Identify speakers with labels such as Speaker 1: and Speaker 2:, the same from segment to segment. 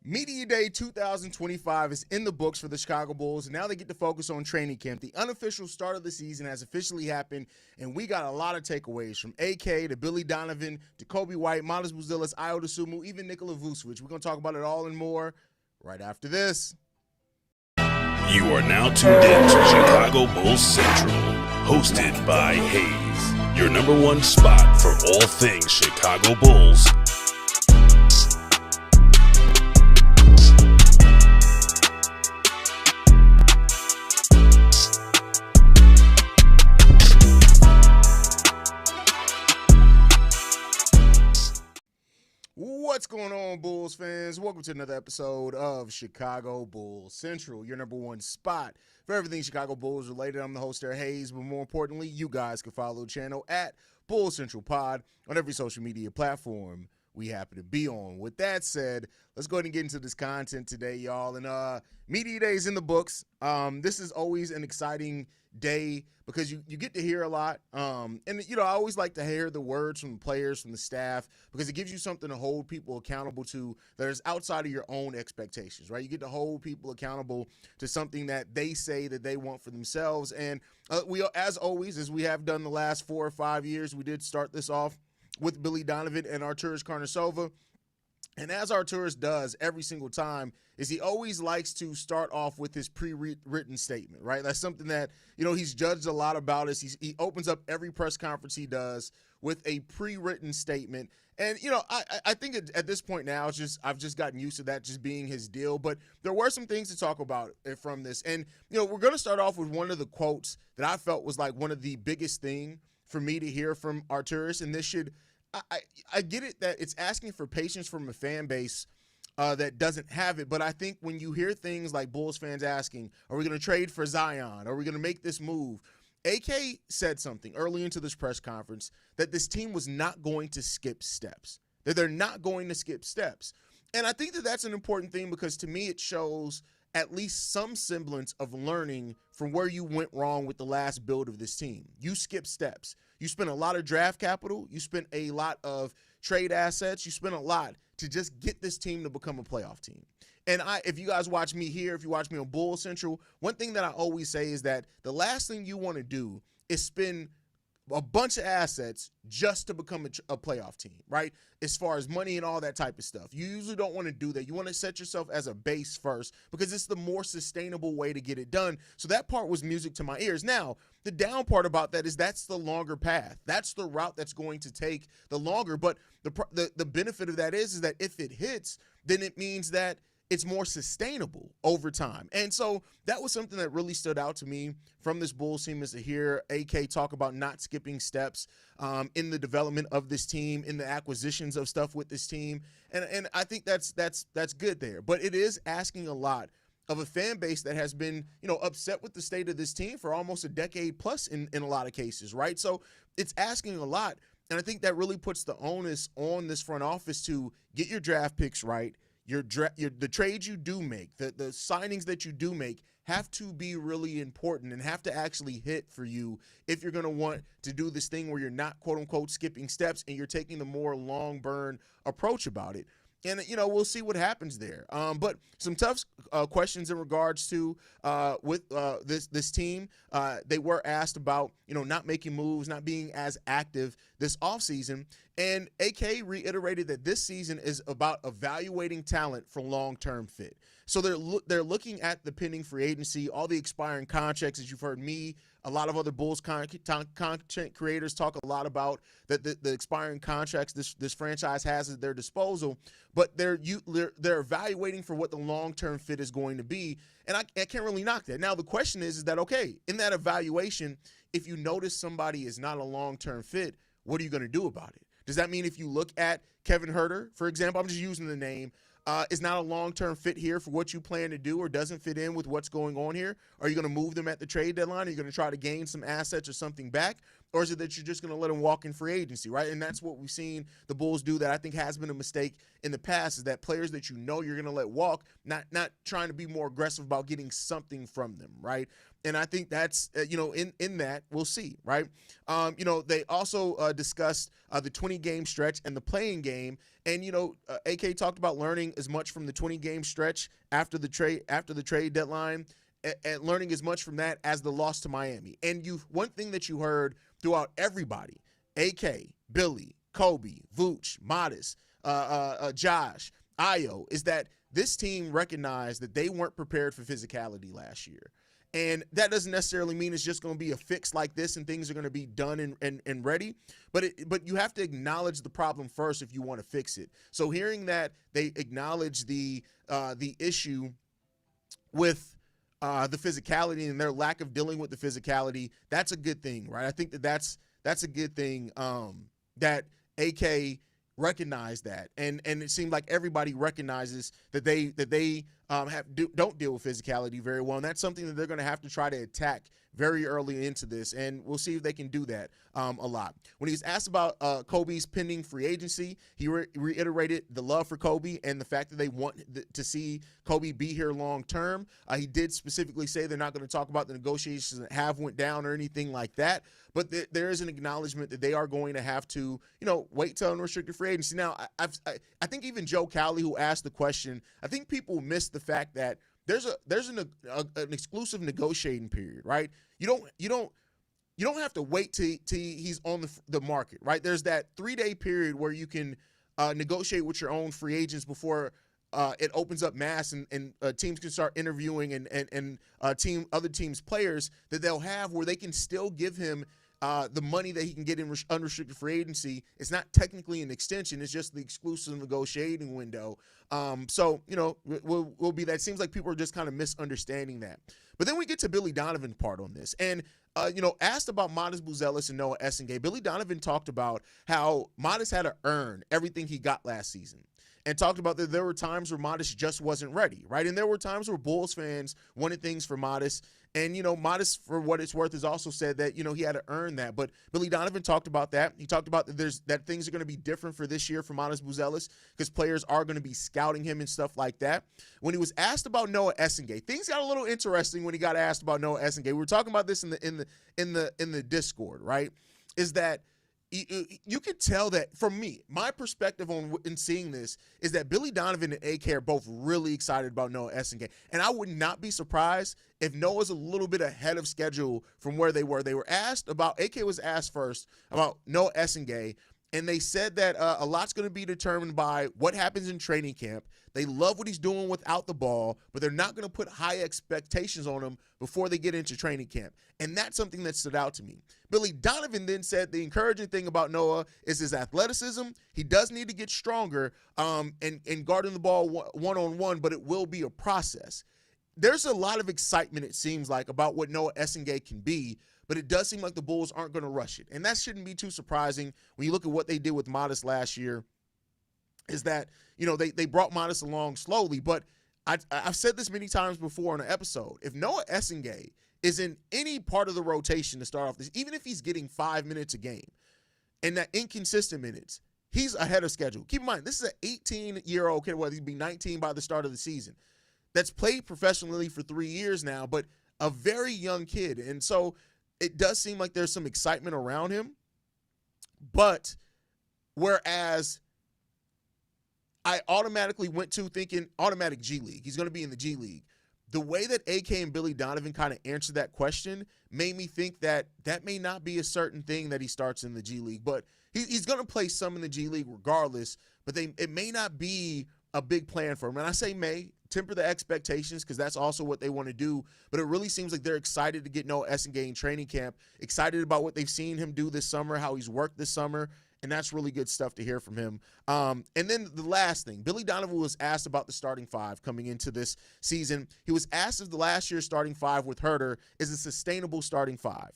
Speaker 1: Media Day 2025 is in the books for the Chicago Bulls, and now they get to focus on training camp. The unofficial start of the season has officially happened, and we got a lot of takeaways from AK to Billy Donovan to Coby White, Buzelis, Ayo Dosunmu, even Nikola Vucevic. We're going to talk about it all and more right after this.
Speaker 2: You are now tuned in to Chicago Bulls Central, hosted by Hayes, your number one spot for all things Chicago Bulls.
Speaker 1: What's going on, Bulls fans? Welcome to another episode of Chicago Bulls Central, your number one spot for everything Chicago Bulls related. I'm the host there, Hayes, but more importantly, you guys can follow the channel at Bulls Central Pod on every social media platform we happen to be on. With that said, let's go ahead and get into this content today, y'all. And Media Day is in the books. This is always an exciting day because you get to hear a lot. And, you know, I always like to hear the words from the players, from the staff, because it gives you something to hold people accountable to that is outside of your own expectations, right? You get to hold people accountable to something that they say that they want for themselves. And we, as always, as we have done the last 4 or 5 years, we did start this off with Billy Donovan and Arturas Karnisovas. And as Arturas does every single time, is he always likes to start off with his pre-written statement, right? That's something that, you know, he's judged a lot about us. He opens up every press conference he does with a pre-written statement. And, you know, I think at this point now, I've just gotten used to that just being his deal. But there were some things to talk about from this. And, you know, we're going to start off with one of the quotes that I felt was like one of the biggest thing for me to hear from Arturas. And this should – I get it that it's asking for patience from a fan base that doesn't have it, but I think when you hear things like Bulls fans asking, are we going to trade for Zion? Are we going to make this move? AK said something early into this press conference that this team was not going to skip steps, that they're not going to skip steps. And I think that that's an important thing because to me it shows at least some semblance of learning from where you went wrong with the last build of this team. You skipped steps. You spent a lot of draft capital. You spent a lot of trade assets. You spent a lot to just get this team to become a playoff team. And if you guys watch me here, if you watch me on Bull Central, one thing that I always say is that the last thing you want to do is spend a bunch of assets just to become a playoff team, right? As far as money and all that type of stuff. You usually don't want to do that. You want to set yourself as a base first because it's the more sustainable way to get it done. So that part was music to my ears. Now, the down part about that is that's the longer path. That's the route that's going to take the longer. But the benefit of that is that if it hits, then it means that it's more sustainable over time. And so that was something that really stood out to me from this Bulls team is to hear AK talk about not skipping steps in the development of this team, in the acquisitions of stuff with this team. And I think that's good there. But it is asking a lot of a fan base that has been, you know, upset with the state of this team for almost a decade plus in a lot of cases, right? So it's asking a lot. And I think that really puts the onus on this front office to get your draft picks right. The trades you do make, the signings that you do make have to be really important and have to actually hit for you if you're going to want to do this thing where you're not, quote unquote, skipping steps and you're taking the more long burn approach about it. And, you know, we'll see what happens there. But some tough questions in regards to with this team. They were asked about, you know, not making moves, not being as active this offseason. And AK reiterated that this season is about evaluating talent for long-term fit. So they're looking at the pending free agency, all the expiring contracts, as you've heard me, a lot of other Bulls content creators talk a lot about that the expiring contracts this franchise has at their disposal, but they're evaluating for what the long-term fit is going to be, and I can't really knock that. Now, the question is that, okay, in that evaluation, if you notice somebody is not a long-term fit, what are you going to do about it? Does that mean if you look at Kevin Huerter, for example, I'm just using the name, is not a long-term fit here for what you plan to do or doesn't fit in with what's going on here? Are you going to move them at the trade deadline? Are you going to try to gain some assets or something back? Or is it that you're just going to let them walk in free agency, right? And that's what we've seen the Bulls do that I think has been a mistake in the past is that players that you know you're going to let walk, not trying to be more aggressive about getting something from them, right? And I think that's, in that we'll see, right? They also discussed the 20-game stretch and the playing game. And, AK talked about learning as much from the 20-game stretch after the trade deadline, and learning as much from that as the loss to Miami. And one thing that you heard throughout everybody, AK, Billy, Coby, Vooch, Modest, Josh, Ayo, is that this team recognized that they weren't prepared for physicality last year. And that doesn't necessarily mean it's just going to be a fix like this and things are going to be done and ready. But you have to acknowledge the problem first if you want to fix it. So hearing that they acknowledge the issue with the physicality and their lack of dealing with the physicality, that's a good thing, right? I think that's a good thing that AK recognized that, and it seemed like everybody recognizes that they don't deal with physicality very well, and that's something that they're going to have to try to attack very early into this, and we'll see if they can do that a lot. When he was asked about Coby's pending free agency, he reiterated the love for Coby and the fact that they want to see Coby be here long term. He did specifically say they're not going to talk about the negotiations that have went down or anything like that, but there is an acknowledgement that they are going to have to, wait till unrestricted free agency. Now, I think even Joe Cowley, who asked the question, I think people missed the fact that there's an exclusive negotiating period, right? You don't have to wait till he's on the market, right? There's that 3-day period where you can negotiate with your own free agents before it opens up mass and teams can start interviewing and other teams' players that they'll have where they can still give him the money that he can get in unrestricted free agency. It's not technically an extension. It's just the exclusive negotiating window. So, we'll be that. It seems like people are just kind of misunderstanding that. But then we get to Billy Donovan's part on this. And, asked about Modest, Buzelis, and Noa Essengue, Billy Donovan talked about how Modest had to earn everything he got last season. And talked about that there were times where Modest just wasn't ready, right? And there were times where Bulls fans wanted things for Modest. And, Modest, for what it's worth, has also said that, he had to earn that. But Billy Donovan talked about that. He talked about that things are going to be different for this year for Modest Buzelis because players are going to be scouting him and stuff like that. When he was asked about Noa Essengue, things got a little interesting when he got asked about Noa Essengue. We were talking about this in the Discord, right? Is that you could tell that, from me, my perspective in seeing this is that Billy Donovan and AK are both really excited about Noa Essengue. And I would not be surprised if Noah's a little bit ahead of schedule from where they were. They were asked about, AK was asked first about Noa Essengue, and they said that a lot's going to be determined by what happens in training camp. They love what he's doing without the ball, but they're not going to put high expectations on him before they get into training camp. And that's something that stood out to me. Billy Donovan then said the encouraging thing about Noah is his athleticism. He does need to get stronger and guarding the ball one-on-one, but it will be a process. There's a lot of excitement, it seems like, about what Noa Essengue can be, but it does seem like the Bulls aren't going to rush it. And that shouldn't be too surprising when you look at what they did with Modest last year, is that, they brought Modest along slowly. But I've said this many times before on an episode. If Noa Essengue is in any part of the rotation to start off this, even if he's getting 5 minutes a game and that inconsistent minutes, he's ahead of schedule. Keep in mind, this is an 18-year-old kid, well, he'd be 19 by the start of the season, that's played professionally for 3 years now, but a very young kid. And so it does seem like there's some excitement around him. But whereas I automatically went to thinking automatic G League, he's going to be in the G League, the way that AK and Billy Donovan kind of answered that question made me think that that may not be a certain thing that he starts in the G League. But he's going to play some in the G League regardless, but it may not be a big plan for him. And I say may, temper the expectations because that's also what they want to do. But it really seems like they're excited to get Noa Essengue in training camp, excited about what they've seen him do this summer, how he's worked this summer, and that's really good stuff to hear from him. And then the last thing, Billy Donovan was asked about the starting five coming into this season. He was asked if the last year's starting five with Huerter is a sustainable starting five.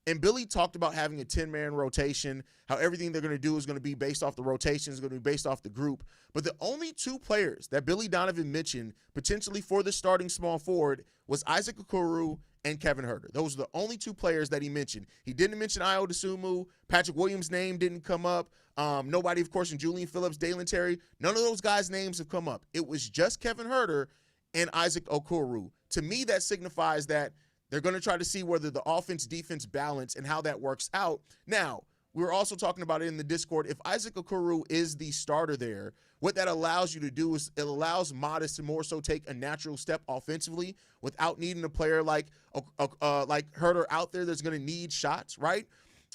Speaker 1: And Billy talked about having a 10-man rotation, how everything they're going to do is going to be based off the rotation, is going to be based off the group. But the only two players that Billy Donovan mentioned potentially for the starting small forward was Isaac Okoro and Kevin Huerter. Those are the only two players that he mentioned. He didn't mention Ayo Dosunmu. Patrick Williams' name didn't come up. Nobody, of course, in Julian Phillips, Dalen Terry. None of those guys' names have come up. It was just Kevin Huerter and Isaac Okoro. To me, that signifies that They're going to try to see whether the offense-defense balance and how that works out. Now, we were also talking about it in the Discord. If Isaac Okoro is the starter there, what that allows you to do is it allows Modest to more so take a natural step offensively without needing a player like Huerter out there that's going to need shots, right?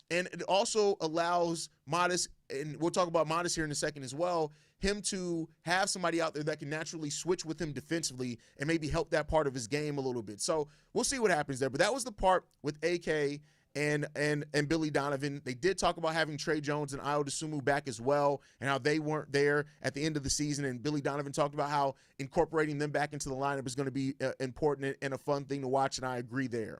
Speaker 1: And it also allows Modest, and we'll talk about Modest here in a second as well, him to have somebody out there that can naturally switch with him defensively and maybe help that part of his game a little bit. So we'll see what happens there. But that was the part with AK and Billy Donovan. They did talk about having Trey Jones and Ayo Dosunmu back as well and how they weren't there at the end of the season. And Billy Donovan talked about how incorporating them back into the lineup is going to be important and a fun thing to watch, and I agree there.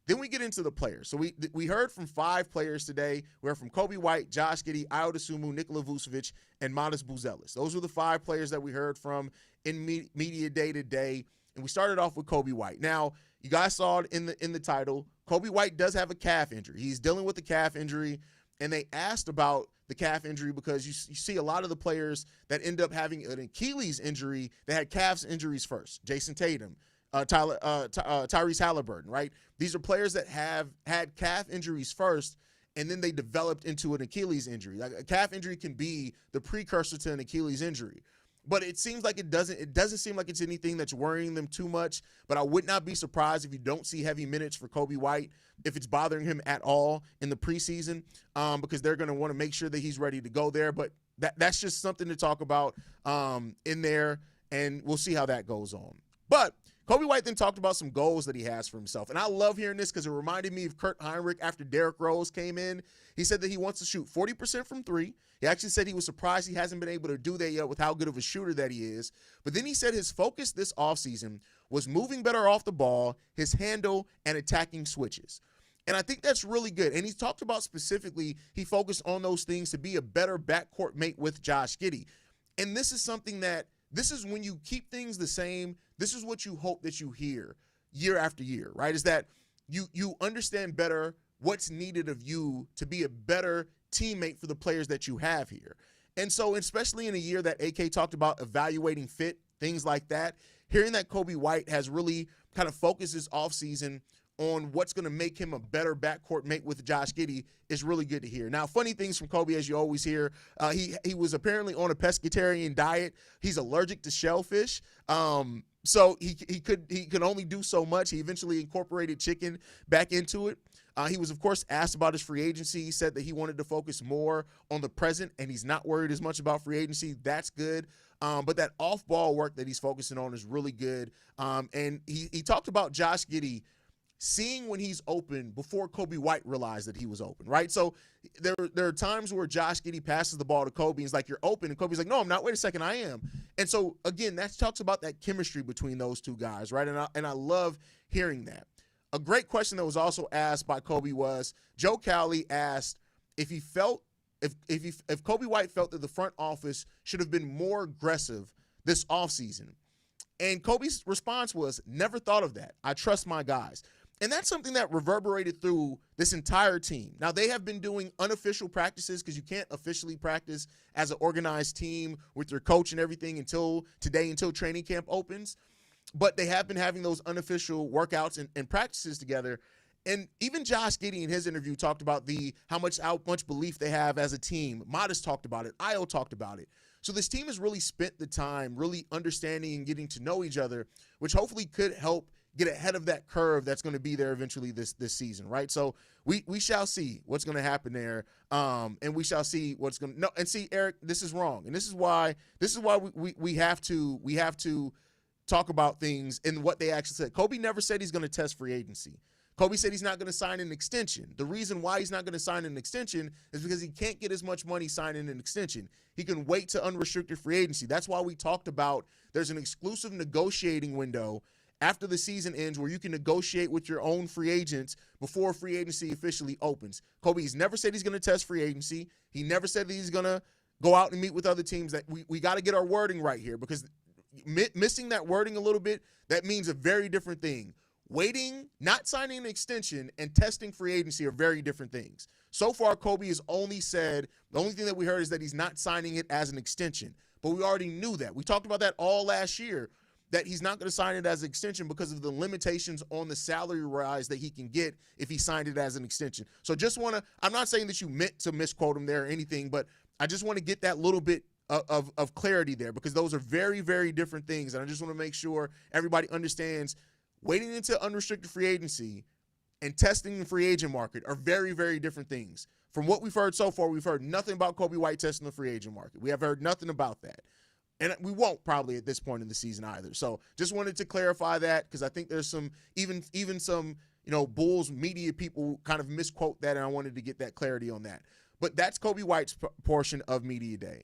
Speaker 1: Then we get into the players. So we heard from 5 players today. We heard from Coby White, Josh Giddey, Ayo Dosunmu, Nikola Vucevic, and Modest Buzelis. Those were the 5 players that we heard from in media day to day. And we started off with Coby White. Now, you guys saw it in the title. Coby White does have a calf injury. He's dealing with a calf injury, and they asked about the calf injury because you see a lot of the players that end up having an Achilles injury, they had calf injuries first. Jason Tatum, Tyrese Halliburton, right? These are players that have had calf injuries first, and then they developed into an Achilles injury. Like a calf injury can be the precursor to an Achilles injury. But it seems like it doesn't seem like it's anything that's worrying them too much. But I would not be surprised if you don't see heavy minutes for Coby White, if it's bothering him at all in the preseason, because they're going to want to make sure that he's ready to go there. But that's just something to talk about in there, and we'll see how that goes on. But Coby White then talked about some goals that he has for himself. And I love hearing this because it reminded me of Kurt Heinrich after Derrick Rose came in. He said that he wants to shoot 40% from 3. He actually said he was surprised he hasn't been able to do that yet with how good of a shooter that he is. But then he said his focus this offseason was moving better off the ball, his handle, and attacking switches. And I think that's really good. And he talked about specifically he focused on those things to be a better backcourt mate with Josh Giddey. And this is something that this is when you keep things the same, this is what you hope that you hear year after year, right? Is that you understand better what's needed of you to be a better teammate for the players that you have here. And so especially in a year that AK talked about evaluating fit, things like that, hearing that Coby White has really kind of focused his offseason on what's going to make him a better backcourt mate with Josh Giddey is really good to hear. Now, funny things from Coby, as you always hear, he was apparently on a pescatarian diet. He's allergic to shellfish. So he could only do so much. He eventually incorporated chicken back into it. He was, of course, asked about his free agency. He said that he wanted to focus more on the present, and he's not worried as much about free agency. That's good. But that off-ball work that he's focusing on is really good. And he talked about Josh Giddey seeing when he's open before Coby White realized that he was open, right? So there are times where Josh Giddey passes the ball to Coby and he's like, you're open. And Kobe's like, no, I'm not. Wait a second, I am. And so, again, that talks about that chemistry between those two guys, right? And I love hearing that. A great question that was also asked by Coby was, Joe Cowley asked if he felt, if Coby White felt that the front office should have been more aggressive this offseason. And Kobe's response was, never thought of that. I trust my guys. And that's something that reverberated through this entire team. Now, they have been doing unofficial practices because you can't officially practice as an organized team with your coach and everything until training camp opens. But they have been having those unofficial workouts and practices together. And even Josh Giddey in his interview talked about how much belief they have as a team. Modest talked about it. Ayo talked about it. So this team has really spent the time really understanding and getting to know each other, which hopefully could help get ahead of that curve that's going to be there eventually this season, right? So we shall see what's going to happen there, and we shall see what's going to – no, and see, Eric, this is wrong. And this is why we have to talk about things and what they actually said. Coby never said he's going to test free agency. Coby said he's not going to sign an extension. The reason why he's not going to sign an extension is because he can't get as much money signing an extension. He can wait to unrestricted free agency. That's why we talked about there's an exclusive negotiating window after the season ends where you can negotiate with your own free agents before free agency officially opens. Coby's never said he's going to test free agency. He never said that he's going to go out and meet with other teams. That we got to get our wording right here, because missing that wording a little bit, that means a very different thing. Waiting, not signing an extension, and testing free agency are very different things. So far, Coby has only said, the only thing that we heard is that he's not signing it as an extension. But we already knew that. We talked about that all last year. that he's not going to sign it as an extension because of the limitations on the salary rise that he can get if he signed it as an extension. So just want to, I'm not saying that you meant to misquote him there or anything, but I just want to get that little bit of clarity there, because those are very, very different things. And I just want to make sure everybody understands waiting into unrestricted free agency and testing the free agent market are very, very different things. From what we've heard so far, we've heard nothing about Coby White testing the free agent market. We have heard nothing about that. And we won't probably at this point in the season either. So just wanted to clarify that, because I think there's some, even some, Bulls media people kind of misquote that, and I wanted to get that clarity on that. But that's Coby White's portion of Media Day.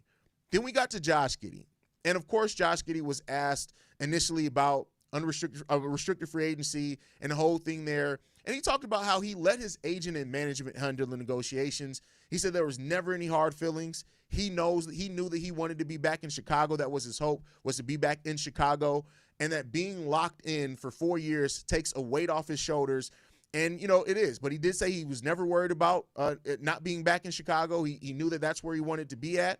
Speaker 1: Then we got to Josh Giddey. And, of course, Josh Giddey was asked initially about restricted free agency and the whole thing there. And he talked about how he let his agent and management handle the negotiations. He said there was never any hard feelings. He knew that he wanted to be back in Chicago. That was his hope, was to be back in Chicago, and that being locked in for 4 years takes a weight off his shoulders. And, it is. But he did say he was never worried about it not being back in Chicago. He knew that that's where he wanted to be at.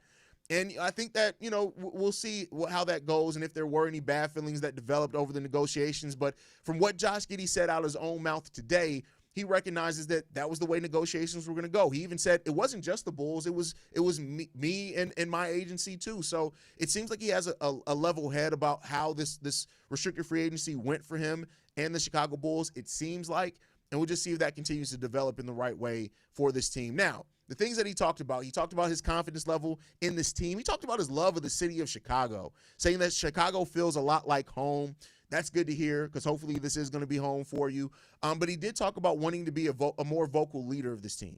Speaker 1: And I think that, we'll see how that goes and if there were any bad feelings that developed over the negotiations. But from what Josh Giddey said out of his own mouth today, he recognizes that that was the way negotiations were going to go. He even said it wasn't just the Bulls. It was me and my agency too. So it seems like he has a level head about how this restricted free agency went for him and the Chicago Bulls, it seems like. And we'll just see if that continues to develop in the right way for this team. Now, the things that he talked about his confidence level in this team. He talked about his love of the city of Chicago, saying that Chicago feels a lot like home. That's good to hear, because hopefully this is going to be home for you. But he did talk about wanting to be a more vocal leader of this team.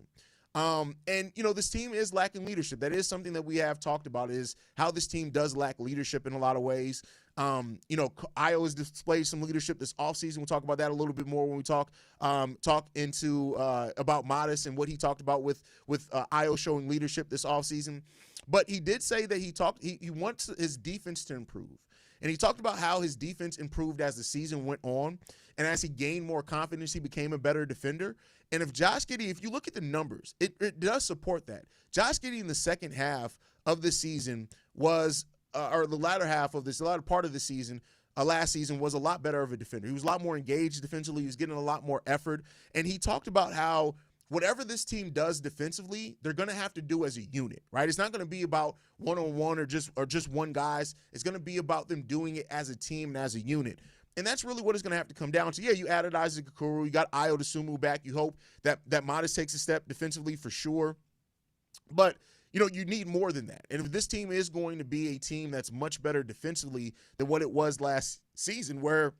Speaker 1: And, this team is lacking leadership. That is something that we have talked about, is how this team does lack leadership in a lot of ways. Ayo has displayed some leadership this offseason. We'll talk about that a little bit more when we talk into about Modest and what he talked about with Ayo showing leadership this offseason. But he did say that he wants his defense to improve. And he talked about how his defense improved as the season went on. And as he gained more confidence, he became a better defender. And if you look at the numbers, it does support that. Josh Giddey in the second half of the season was, or the latter part of the season, last season, was a lot better of a defender. He was a lot more engaged defensively. He was getting a lot more effort. And he talked about how whatever this team does defensively, they're going to have to do as a unit, right? It's not going to be about one-on-one or just one guys. It's going to be about them doing it as a team and as a unit. And that's really what it's going to have to come down to. Yeah, you added Isaac Okoro. You got Ayo Dosunmu back. You hope that Modest takes a step defensively for sure. But, you need more than that. And if this team is going to be a team that's much better defensively than what it was last season, where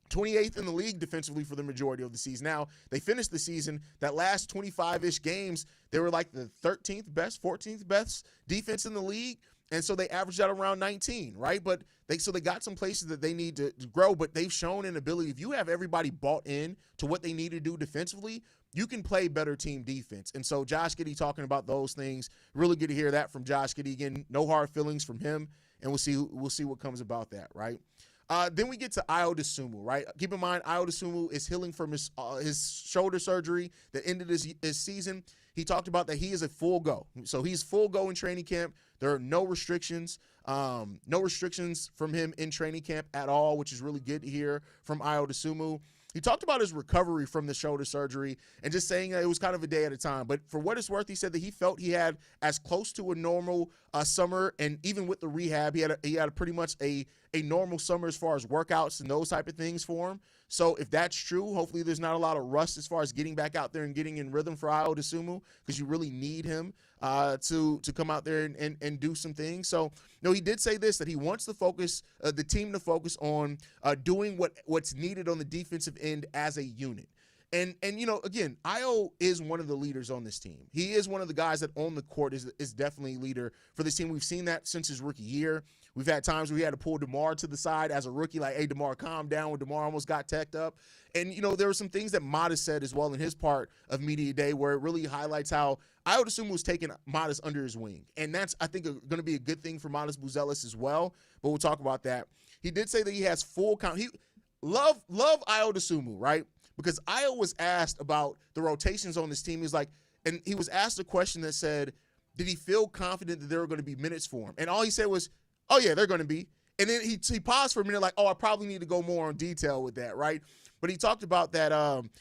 Speaker 1: 28th in the league defensively for the majority of the season. Now, they finished the season, that last 25-ish games, they were like the 13th best, 14th best defense in the league. And so they averaged out around 19, right? But they got some places that they need to grow, but they've shown an ability. If you have everybody bought in to what they need to do defensively, you can play better team defense. And so Josh Giddey talking about those things, really good to hear that from Josh Giddey. Again, no hard feelings from him, and we'll see what comes about that, right? Then we get to Ayo Dosunmu, right? Keep in mind, Ayo Dosunmu is healing from his shoulder surgery that ended his season. He talked about that he is a full go. So he's full go in training camp. There are no restrictions from him in training camp at all, which is really good to hear from Ayo Dosunmu. He talked about his recovery from the shoulder surgery and just saying that it was kind of a day at a time. But for what it's worth, he said that he felt he had as close to a normal summer, and even with the rehab, he had pretty much a normal summer as far as workouts and those type of things for him. So if that's true, hopefully there's not a lot of rust as far as getting back out there and getting in rhythm for Ayo Dosunmu, because you really need him to come out there and do some things. So, he did say this, that he wants the team to focus on doing what's needed on the defensive end as a unit. And again, Ayo is one of the leaders on this team. He is one of the guys that on the court is definitely a leader for this team. We've seen that since his rookie year. We've had times where he had to pull DeMar to the side as a rookie, like, hey, DeMar, calm down, when DeMar almost got teched up. And, there were some things that Modest said as well in his part of Media Day, where it really highlights how Ayo Dosunmu was taking Modest under his wing. And that's, I think, going to be a good thing for Modest Buzelis as well. But we'll talk about that. He did say that he has full count. He love Ayo Dosunmu, right? Because Ayo was asked about the rotations on this team. He was asked a question that said, did he feel confident that there were going to be minutes for him? And all he said was, oh, yeah, they're going to be. And then he paused for a minute like, oh, I probably need to go more in detail with that, right? But he talked about that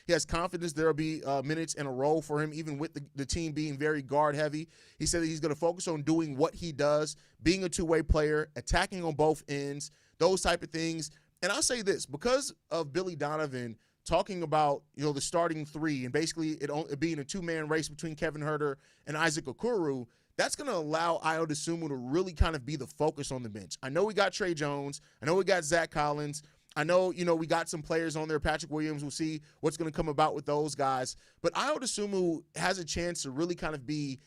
Speaker 1: he has confidence there will be minutes and a role for him, even with the team being very guard heavy. He said that he's going to focus on doing what he does, being a two-way player, attacking on both ends, those type of things. And I'll say this, because of Billy Donovan talking about, the starting three and basically it being a two-man race between Kevin Huerter and Isaac Okoro, that's going to allow Ayo Dosunmu to really kind of be the focus on the bench. I know we got Trey Jones. I know we got Zach Collins. I know, we got some players on there. Patrick Williams, we'll see what's going to come about with those guys. But Ayo Dosunmu has a chance to really kind of be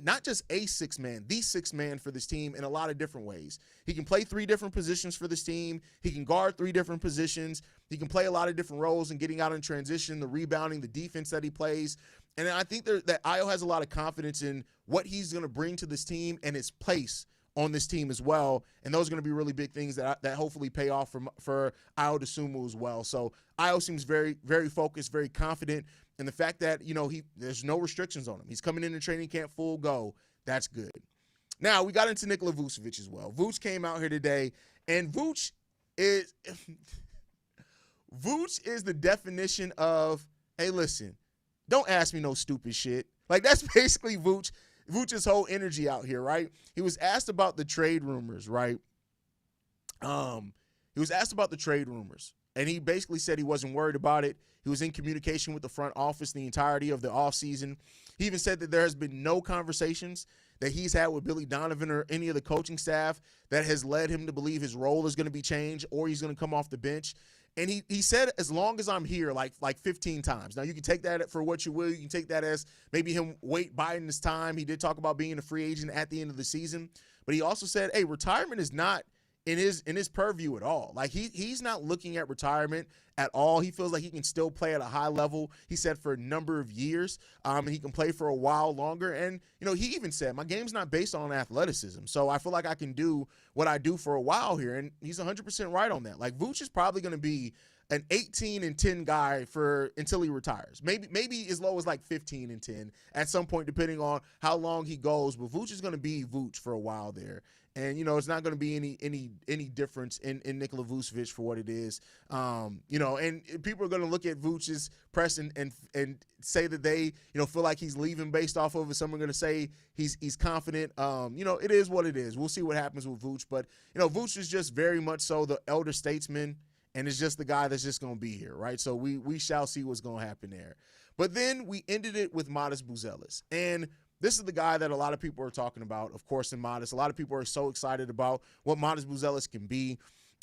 Speaker 1: not just a sixth man, the sixth man for this team in a lot of different ways. He can play 3 different positions for this team. He can guard 3 different positions. He can play a lot of different roles and getting out in transition, the rebounding, the defense that he plays. And I think that Ayo has a lot of confidence in what he's going to bring to this team and his place on this team as well, and those are going to be really big things that hopefully pay off for Ayo Dosunmu as well. So Ayo seems very, very focused, very confident, and the fact that there's no restrictions on him. He's coming into training camp full go. That's good. Now we got into Nikola Vucevic as well. Vooch came out here today, and Vooch is the definition of, hey, listen, don't ask me no stupid shit. Like, that's basically Vooch's whole energy out here, right? He was asked about the trade rumors, right? He was asked about the trade rumors, and he basically said he wasn't worried about it. He was in communication with the front office the entirety of the offseason. He even said that there has been no conversations that he's had with Billy Donovan or any of the coaching staff that has led him to believe his role is going to be changed or he's going to come off the bench. And he said, as long as I'm here, like 15 times. Now, you can take that for what you will. You can take that as maybe him biding his time. He did talk about being a free agent at the end of the season. But he also said, hey, retirement is not in his purview at all. Like, he's not looking at retirement at all. He feels like he can still play at a high level, he said, for a number of years, and he can play for a while longer. And, he even said, my game's not based on athleticism, so I feel like I can do what I do for a while here. And he's 100% right on that. Like, Vooch is probably going to be an 18-10 guy until he retires. Maybe as low as like 15-10 at some point, depending on how long he goes. But Vooch is going to be Vooch for a while there. And, it's not going to be any difference in Nikola Vucevic for what it is. And people are going to look at Vucevic's press and say that they, feel like he's leaving based off of it. Some are going to say he's confident. It is what it is. We'll see what happens with Vuce. But, Vuce is just very much so the elder statesman, and it's just the guy that's just going to be here, right? So we shall see what's going to happen there. But then we ended it with Modest Buzelis. And this is the guy that a lot of people are talking about, of course, in Modest. A lot of people are so excited about what Modest Buzelis can be.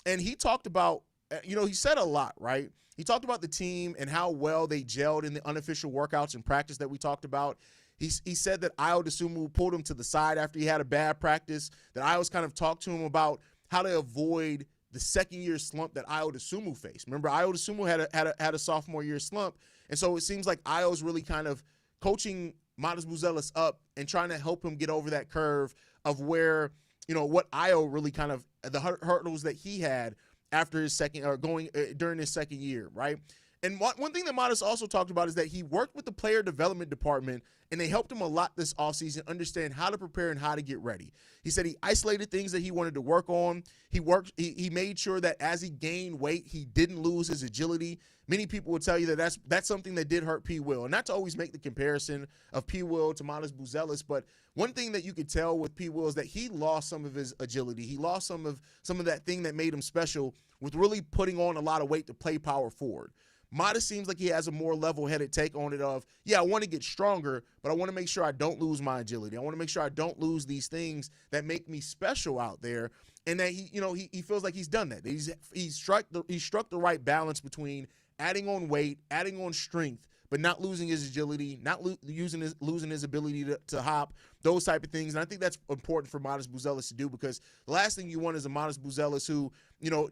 Speaker 1: And he talked about, he said a lot, right? He talked about the team and how well they gelled in the unofficial workouts and practice that we talked about. He said that Ayo Dosunmu pulled him to the side after he had a bad practice, that Ayo's kind of talked to him about how to avoid the second-year slump that Ayo Dosunmu faced. Remember, Ayo Dosunmu had a sophomore-year slump, and so it seems like Ayo's really kind of coaching Modest Buzelis up and trying to help him get over that curve of where, what Ayo really kind of, the hurdles that he had after his during his second year, right? And one thing that Modest also talked about is that he worked with the player development department, and they helped him a lot this offseason understand how to prepare and how to get ready. He said he isolated things that he wanted to work on. He made sure that as he gained weight, he didn't lose his agility. Many people would tell you that that's something that did hurt P. Will. And not to always make the comparison of P. Will to Modest Buzelis, but one thing that you could tell with P. Will is that he lost some of his agility. He lost some of that thing that made him special with really putting on a lot of weight to play power forward. Modest seems like he has a more level-headed take on it of, yeah, I want to get stronger, but I want to make sure I don't lose my agility. I want to make sure I don't lose these things that make me special out there. And that he feels like he's done that. He's struck the right balance between adding on weight, adding on strength, but not losing his agility, not losing his ability to hop, those type of things. And I think that's important for Modest Buzelis to do, because the last thing you want is a Modest Buzelis who,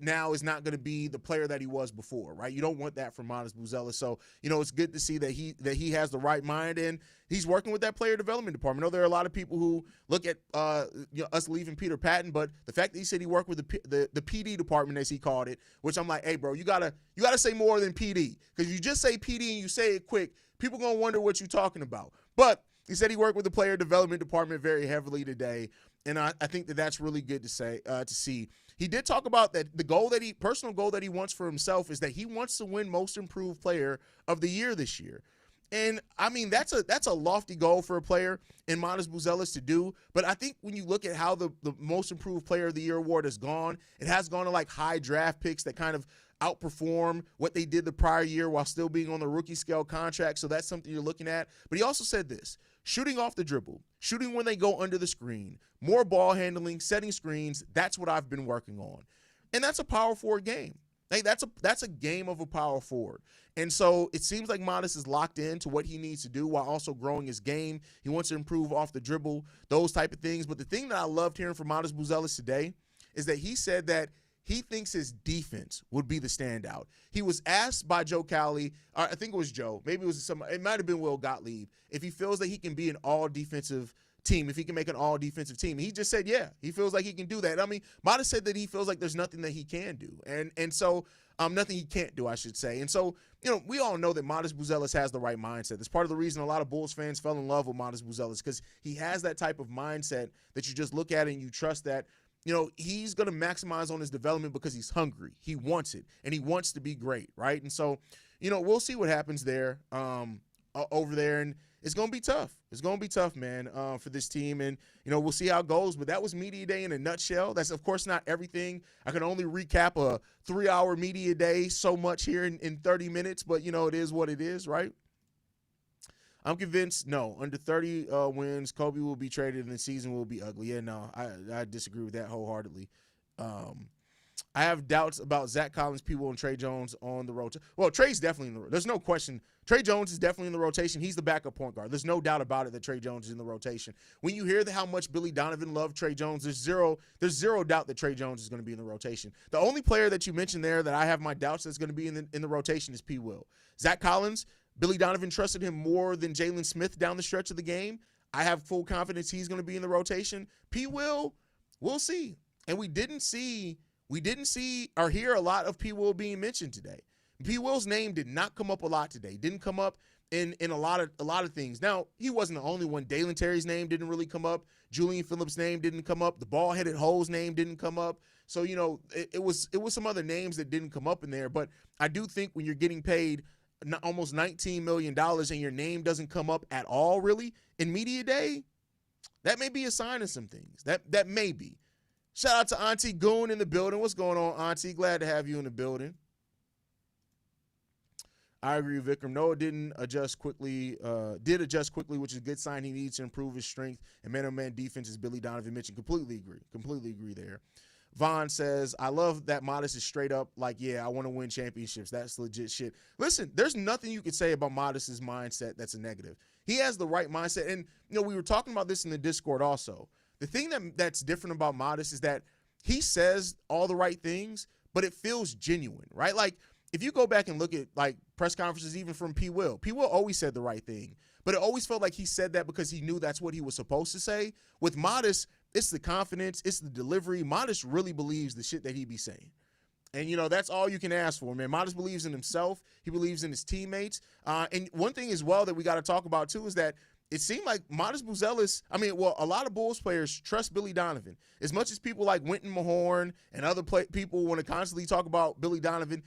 Speaker 1: now is not going to be the player that he was before, right? You don't want that from Modest Buzelis. So, it's good to see that he has the right mind, and he's working with that player development department. I know there are a lot of people who look at us leaving Peter Patton, but the fact that he said he worked with the PD department, as he called it, which I'm like, hey, bro, you gotta say more than PD, because you just say PD and you say it quick, people gonna wonder what you're talking about. But he said he worked with the player development department very heavily today. And I think that's really good to see. He did talk about that the personal goal that he wants for himself is that he wants to win Most Improved Player of the Year this year. And I mean, that's a lofty goal for a player in Matas Buzelis to do. But I think when you look at how the Most Improved Player of the Year award has gone, it has gone to like high draft picks that kind of outperform what they did the prior year while still being on the rookie scale contract. So that's something you're looking at. But he also said this: shooting off the dribble, shooting when they go under the screen, more ball handling, setting screens. That's what I've been working on. And that's a power forward game. Hey, that's a game of a power forward. And so it seems like Matas is locked into what he needs to do while also growing his game. He wants to improve off the dribble, those type of things. But the thing that I loved hearing from Matas Buzelis today is that he said that he thinks his defense would be the standout. He was asked by Joe Cowley, I think it was Joe, maybe it might have been Will Gottlieb, if he feels that he can be an all-defensive team, if he can make an all-defensive team. He just said, yeah, he feels like he can do that. I mean, Matas said that he feels like there's nothing that he can do. And so nothing he can't do, I should say. And so, we all know that Matas Buzelis has the right mindset. That's part of the reason a lot of Bulls fans fell in love with Matas Buzelis, because he has that type of mindset that you just look at it and you trust that, he's going to maximize on his development because he's hungry. He wants it, and he wants to be great, right? And so, we'll see what happens there over there, and it's going to be tough. It's going to be tough, man, for this team, and, we'll see how it goes. But that was Media Day in a nutshell. That's, of course, not everything. I can only recap a 3-hour Media Day so much here in 30 minutes, but, it is what it is, right? I'm convinced, no, under 30 wins, Coby will be traded and the season will be ugly. Yeah, no, I disagree with that wholeheartedly. I have doubts about Zach Collins, P. Will, and Tre Jones on the rotation. Well, Tre's definitely in the rotation. There's no question. Tre Jones is definitely in the rotation. He's the backup point guard. There's no doubt about it that Tre Jones is in the rotation. When you hear how much Billy Donovan loved Tre Jones, there's zero doubt that Tre Jones is going to be in the rotation. The only player that you mentioned there that I have my doubts that's going to be in the rotation is P. Will. Zach Collins, Billy Donovan trusted him more than Jalen Smith down the stretch of the game. I have full confidence he's going to be in the rotation. P. Will, we'll see. And we didn't see or hear a lot of P. Will being mentioned today. P. Will's name did not come up a lot today. Didn't come up in a lot of things. Now, he wasn't the only one. Dalen Terry's name didn't really come up. Julian Phillips' name didn't come up. The ball-headed Ho's name didn't come up. So, it was some other names that didn't come up in there. But I do think when you're getting paid almost $19 million and your name doesn't come up at all, really, in Media Day, that may be a sign of some things. That may be. Shout out to Auntie Goon in the building. What's going on, Auntie? Glad to have you in the building. I agree with Vikram. Noah did adjust quickly, which is a good sign. He needs to improve his strength and man-on-man defense, as Billy Donovan mentioned. Completely agree there. Vaughn says, I love that Matas is straight up like, yeah, I want to win championships. That's legit shit. Listen, there's nothing you could say about Matas' mindset that's a negative. He has the right mindset. And, we were talking about this in the Discord also. The thing that's different about Matas is that he says all the right things, but it feels genuine, right? Like, if you go back and look at, like, press conferences even from P. Will always said the right thing, but it always felt like he said that because he knew that's what he was supposed to say. With Matas, it's the confidence, it's the delivery. Matas really believes the shit that he be saying. And, that's all you can ask for, man. Matas believes in himself. He believes in his teammates. And one thing as well that we got to talk about, too, is that it seemed like Matas Buzelis, a lot of Bulls players trust Billy Donovan. As much as people like Winton Mahorn and other people want to constantly talk about Billy Donovan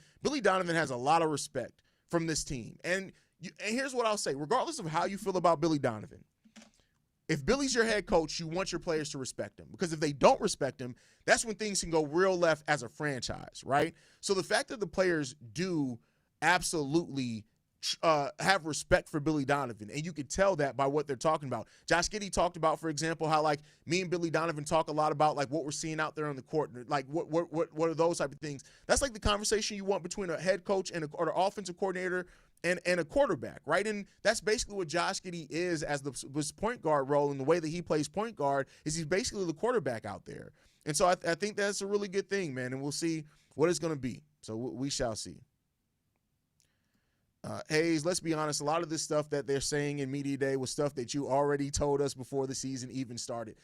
Speaker 1: has a lot of respect from this team. And here's what I'll say. Regardless of how you feel about Billy Donovan, if Billy's your head coach, you want your players to respect him. Because if they don't respect him, that's when things can go real left as a franchise, right? So the fact that the players do absolutely have respect for Billy Donovan, and you could tell that by what they're talking about. Josh Giddey talked about, for example, how, like, me and Billy Donovan talk a lot about, like, what we're seeing out there on the court, like what are those type of things. That's like the conversation you want between a head coach and or the offensive coordinator and a quarterback, right? And that's basically what Josh Giddey is as this point guard role, and the way that he plays point guard is he's basically the quarterback out there. And so I think that's a really good thing, man, and we'll see what it's going to be. So we shall see. Hayes, let's be honest, a lot of this stuff that they're saying in Media Day was stuff that you already told us before the season even started.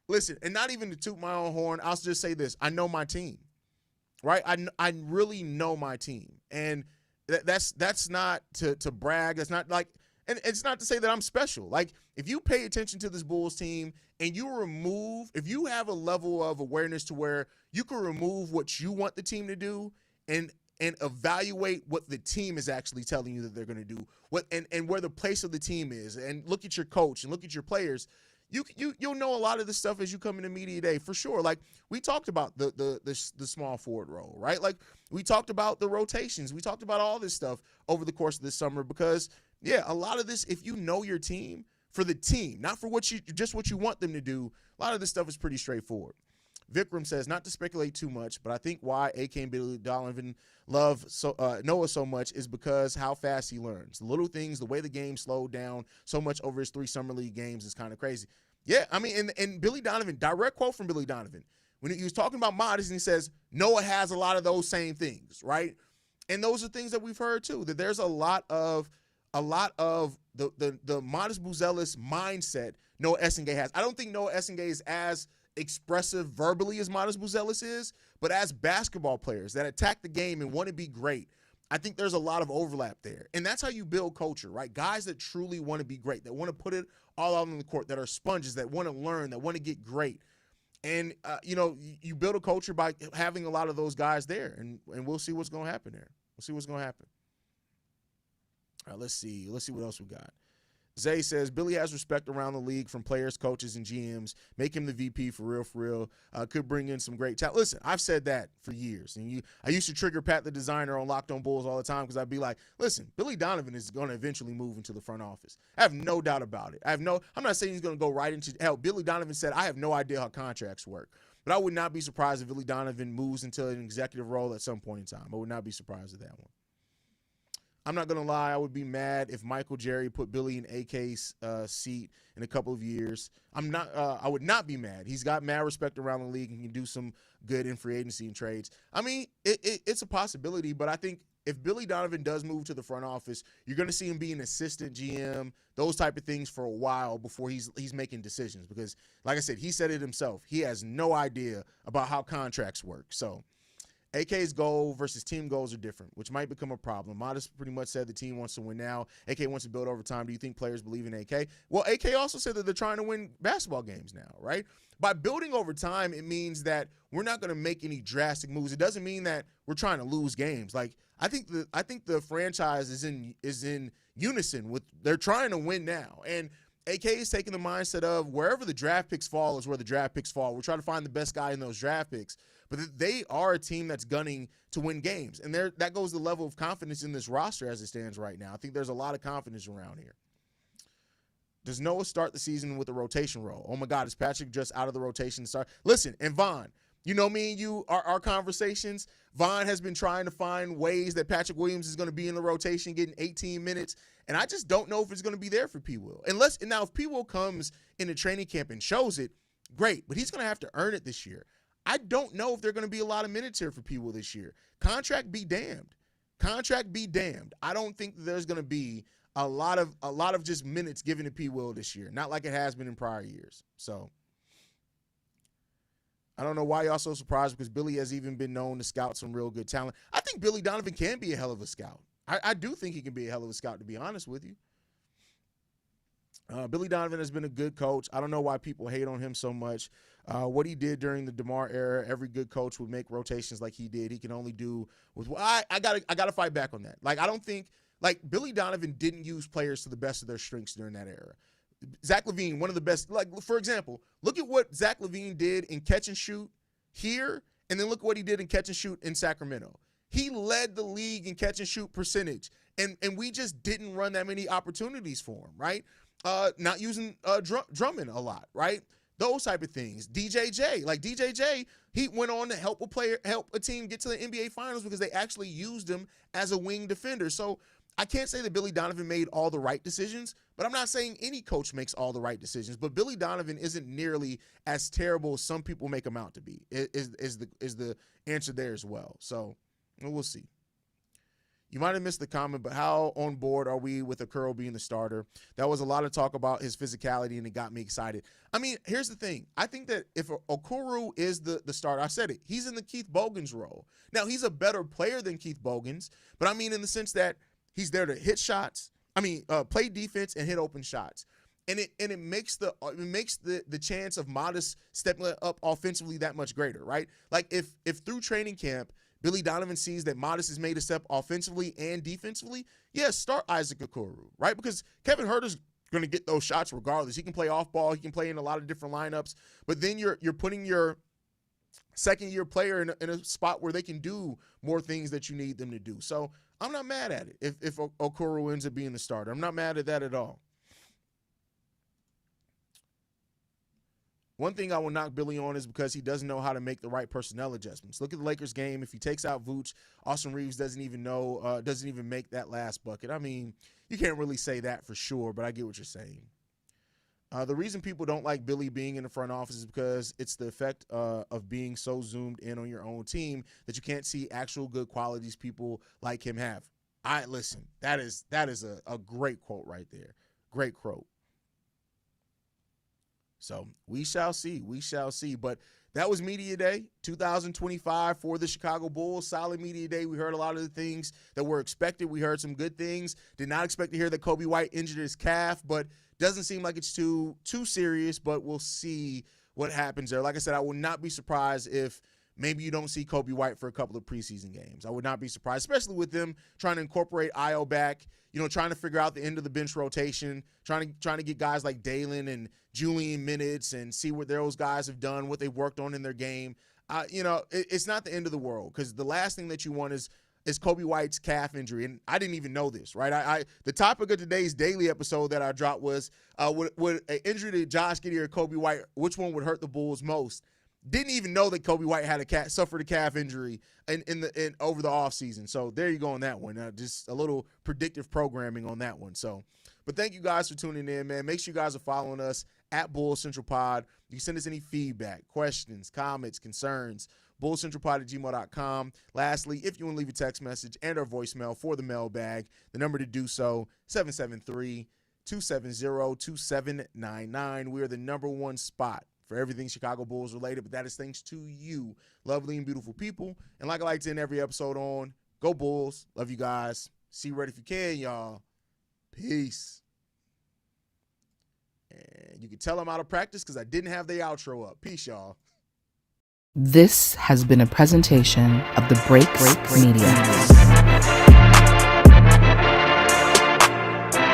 Speaker 1: Listen, and not even to toot my own horn, I'll just say this. I know my team, right? I really know my team. And that's not to brag. That's not like, and it's not to say that I'm special. Like, if you pay attention to this Bulls team and if you have a level of awareness to where you can remove what you want the team to do and evaluate what the team is actually telling you that they're going to do, and where the place of the team is, and look at your coach and look at your players, you'll know a lot of this stuff as you come into media day for sure. Like we talked about the small forward role, right? Like we talked about the rotations, we talked about all this stuff over the course of this summer because a lot of this, if you know your team for the team, not for what you want them to do, a lot of this stuff is pretty straightforward. Vikram says, not to speculate too much, but I think why AK and Billy Donovan love Noah so much is because how fast he learns. The little things, the way the game slowed down so much over his 3 Summer League games is kind of crazy. Yeah, I mean, and Billy Donovan, direct quote from Billy Donovan, when he was talking about modest, and he says, Noah has a lot of those same things, right? And those are things that we've heard too, that there's a lot of the modest Buzelis mindset Noa Essengue has. I don't think Noa Essengue is as expressive verbally as modest Buzelis is, but as basketball players that attack the game and want to be great, I think there's a lot of overlap there. And that's how you build culture, right? Guys that truly want to be great, that want to put it all out on the court, that are sponges, that want to learn, that want to get great. And, you build a culture by having a lot of those guys there, and we'll see what's going to happen there. We'll see what's going to happen. All right, let's see what else we got. Zay says, Billy has respect around the league from players, coaches, and GMs. Make him the VP for real. Could bring in some great talent. Listen, I've said that for years. And I used to trigger Pat the designer on Locked On Bulls all the time because I'd be like, listen, Billy Donovan is going to eventually move into the front office. I have no doubt about it. I'm not saying he's going to go right into – hell, Billy Donovan said, I have no idea how contracts work. But I would not be surprised if Billy Donovan moves into an executive role at some point in time. I would not be surprised at that one. I'm not going to lie. I would be mad if Michael Jerry put Billy in AK's seat in a couple of years. I would not be mad. He's got mad respect around the league and can do some good in free agency and trades. I mean, it's a possibility, but I think if Billy Donovan does move to the front office, you're going to see him be an assistant GM, those type of things for a while before he's making decisions. Because, like I said, he said it himself. He has no idea about how contracts work. So AK's goal versus team goals are different, which might become a problem. Modest pretty much said the team wants to win now. AK wants to build over time. Do you think players believe in AK? Well, AK also said that they're trying to win basketball games now, right? By building over time, it means that we're not going to make any drastic moves. It doesn't mean that we're trying to lose games. Like I think the franchise is in unison with they're trying to win now. And AK is taking the mindset of wherever the draft picks fall is where the draft picks fall. We're trying to find the best guy in those draft picks. But they are a team that's gunning to win games. And that goes the level of confidence in this roster as it stands right now. I think there's a lot of confidence around here. Does Noah start the season with a rotation role? Oh, my God, is Patrick just out of the rotation to start? Listen, and Vaughn, you know me and you, our conversations, Vaughn has been trying to find ways that Patrick Williams is going to be in the rotation, getting 18 minutes. And I just don't know if it's going to be there for P. Will. Now, if P. Will comes into training camp and shows it, great. But he's going to have to earn it this year. I don't know if there are going to be a lot of minutes here for P. Will this year. Contract be damned. I don't think there's going to be a lot of just minutes given to P. Will this year. Not like it has been in prior years. So I don't know why y'all so surprised because Billy has even been known to scout some real good talent. I think Billy Donovan can be a hell of a scout. I do think he can be a hell of a scout, to be honest with you. Billy Donovan has been a good coach. I don't know why people hate on him so much. What he did during the DeMar era, every good coach would make rotations like he did. He can only do with I gotta fight back on that. Like I don't think Billy Donovan didn't use players to the best of their strengths during that era. Zach LaVine, one of the best. Like for example, look at what Zach LaVine did in catch and shoot here, and then look what he did in catch and shoot in Sacramento. He led the league in catch and shoot percentage, and we just didn't run that many opportunities for him, right? Not using Drummond a lot, right? Those type of things. DJJ, he went on to help a team get to the NBA Finals because they actually used him as a wing defender. So I can't say that Billy Donovan made all the right decisions, but I'm not saying any coach makes all the right decisions. But Billy Donovan isn't nearly as terrible as some people make him out to be. Is the answer there as well? So we'll see. You might have missed the comment, but how on board are we with Okoro being the starter? That was a lot of talk about his physicality, and it got me excited. I mean, here's the thing. I think that if Okoro is the starter, I said it, he's in the Keith Bogans role. Now, he's a better player than Keith Bogans, but I mean in the sense that he's there to hit shots, play defense and hit open shots. And it makes the chance of Modest stepping up offensively that much greater, right? Like if through training camp, Billy Donovan sees that Modest has made a step offensively and defensively, yeah, start Isaac Okoro, right? Because Kevin Huerter's going to get those shots regardless. He can play off ball. He can play in a lot of different lineups. But then you're putting your second-year player in a spot where they can do more things that you need them to do. So I'm not mad at it if Okoro ends up being the starter. I'm not mad at that at all. One thing I will knock Billy on is because he doesn't know how to make the right personnel adjustments. Look at the Lakers game. If he takes out Vooch, Austin Reeves doesn't even make that last bucket. I mean, you can't really say that for sure, but I get what you're saying. The reason people don't like Billy being in the front office is because it's the effect of being so zoomed in on your own team that you can't see actual good qualities people like him have. Listen, that is a great quote right there. Great quote. So we shall see. We shall see. But that was Media Day 2025 for the Chicago Bulls. Solid Media Day. We heard a lot of the things that were expected. We heard some good things. Did not expect to hear that Coby White injured his calf, but doesn't seem like it's too serious, but we'll see what happens there. Like I said, I would not be surprised if maybe you don't see Coby White for a couple of preseason games. I would not be surprised, especially with them trying to incorporate Ayo back, trying to figure out the end of the bench rotation, trying to get guys like Dalen and Julian minutes and see what those guys have done, what they've worked on in their game. It's not the end of the world, because the last thing that you want is Coby White's calf injury. And I didn't even know this, right? The topic of today's daily episode that I dropped was would an injury to Josh Giddey or Coby White, which one would hurt the Bulls most? Didn't even know that Coby White had suffered a calf injury in over the offseason. So there you go on that one. Just a little predictive programming on that one. So, but thank you guys for tuning in, man. Make sure you guys are following us at Bulls Central Pod. You can send us any feedback, questions, comments, concerns, bullcentralpod@gmail.com. Lastly, if you want to leave a text message and or voicemail for the mailbag, the number to do so, 773-270-2799. We are the number one spot for everything Chicago Bulls related, but that is thanks to you, lovely and beautiful people. And like I like to end every episode on, go Bulls. Love you guys. See you right if you can, y'all. Peace. And you can tell I'm out of practice because I didn't have the outro up. Peace, y'all.
Speaker 3: This has been a presentation of the Break Media.